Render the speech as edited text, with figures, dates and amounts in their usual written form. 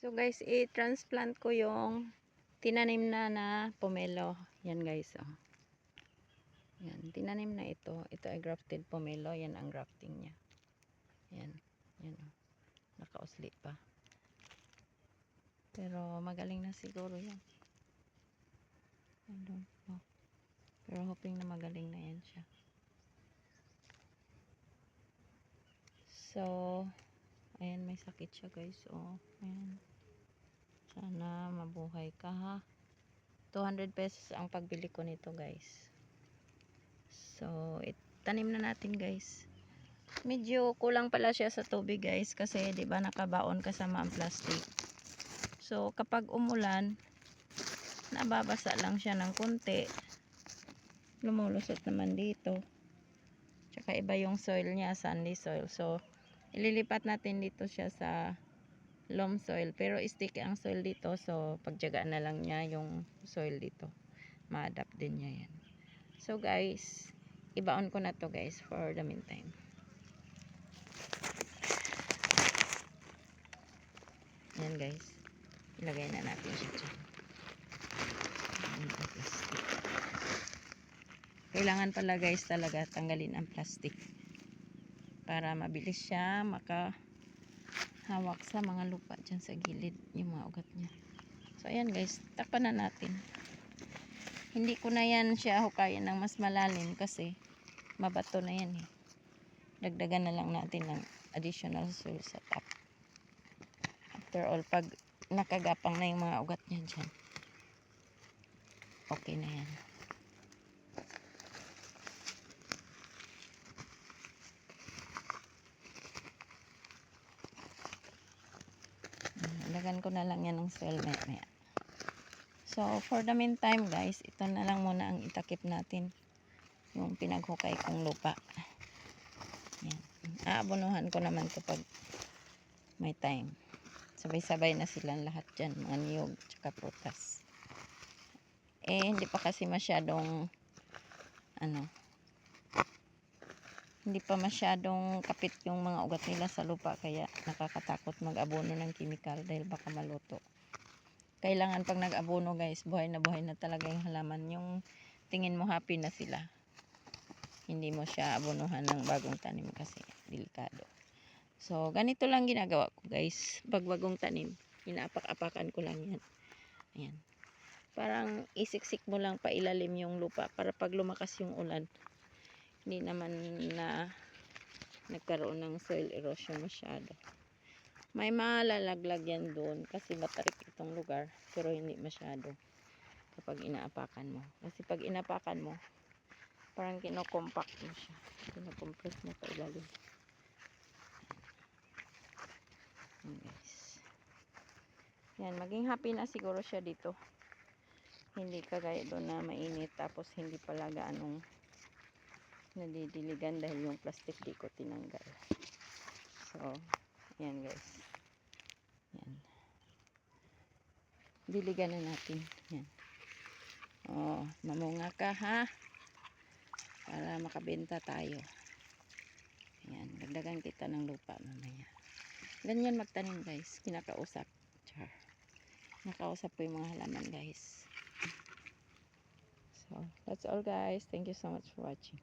So guys, i-transplant ko yung tinanim na pomelo. Yan guys, oh. Yan, tinanim na ito. Ito ay grafted pomelo. Yan ang grafting niya. Yan. Yan, oh. Nakausli pa. Pero magaling na siguro yan. I don't know. Pero hoping na magaling na yan siya. So, ayan, may sakit siya guys. Oh, ayan. Sana mabuhay ka ha. 200 pesos ang pagbili ko nito guys. So, tanim na natin guys. Medyo kulang pala siya sa tubig guys. Kasi 'di ba nakabaon kasama ang plastic. So, kapag umulan, nababasa lang siya ng konti. Lumulusot naman dito. Tsaka iba yung soil niya, sandy soil. So, ililipat natin dito siya sa loam soil. Pero sticky ang soil dito. So, pagtiyagaan na lang niya yung soil dito. Ma-adapt din niya yan. So, guys, ibaon ko na to guys for the meantime. Yan guys. Ilagay na natin siya dyan. Kailangan pala guys talaga tanggalin ang plastic. Para mabilis siya makahawak sa mga lupa dyan sa gilid. Yung mga ugat niya. So ayan guys. Takpan na natin. Hindi ko na yan siya hukayin ng mas malalim kasi mabato na yan eh. Dagdagan na lang natin ng additional soil sa top. After all, pag nakagapang na yung mga ugat niya dyan, okay na yan. Lagan ko na lang yan ng soil maya. So, for the meantime guys, ito na lang muna ang itakip natin. Yung pinaghukay kong lupa. Yan. Aabonuhan ko naman kapag may time. Sabay-sabay na silang lahat dyan. Mga niyog, tsaka prutas. Eh, hindi pa kasi masyadong hindi pa masyadong kapit yung mga ugat nila sa lupa. Kaya nakakatakot mag-abono ng chemical dahil baka maluto. Kailangan pag nag-abono guys, buhay na talaga yung halaman. Yung tingin mo happy na sila. Hindi mo siya abonuhan ng bagong tanim kasi delikado. So, ganito lang ginagawa ko guys. Pag bagong tanim, inaapak-apakan ko lang yan. Ayan. Parang isiksik mo lang pailalim yung lupa para pag lumakas yung ulan, hindi naman na nagkaroon ng soil erosion masyado. May malalaglag yan doon kasi matarik itong lugar pero hindi masyado kapag inaapakan mo. Kasi pag inapakan mo, parang kinocompact mo siya. Kinocompress mo pailalim. Yan guys. Yan, maging happy na siguro siya dito. Hindi kagaya doon na mainit tapos hindi pala gaanong nadidiligan dahil yung plastic di ko tinanggal. So, yan guys. Yan. Diligan na natin. Yan. Oh, mamunga ka ha. Para makabenta tayo. Yan, dagdagan kita ng lupa mamaya. Ganyan magtanim guys, kinakausap. Char. Nakausap ko yung mga halaman guys. So, that's all guys. Thank you so much for watching.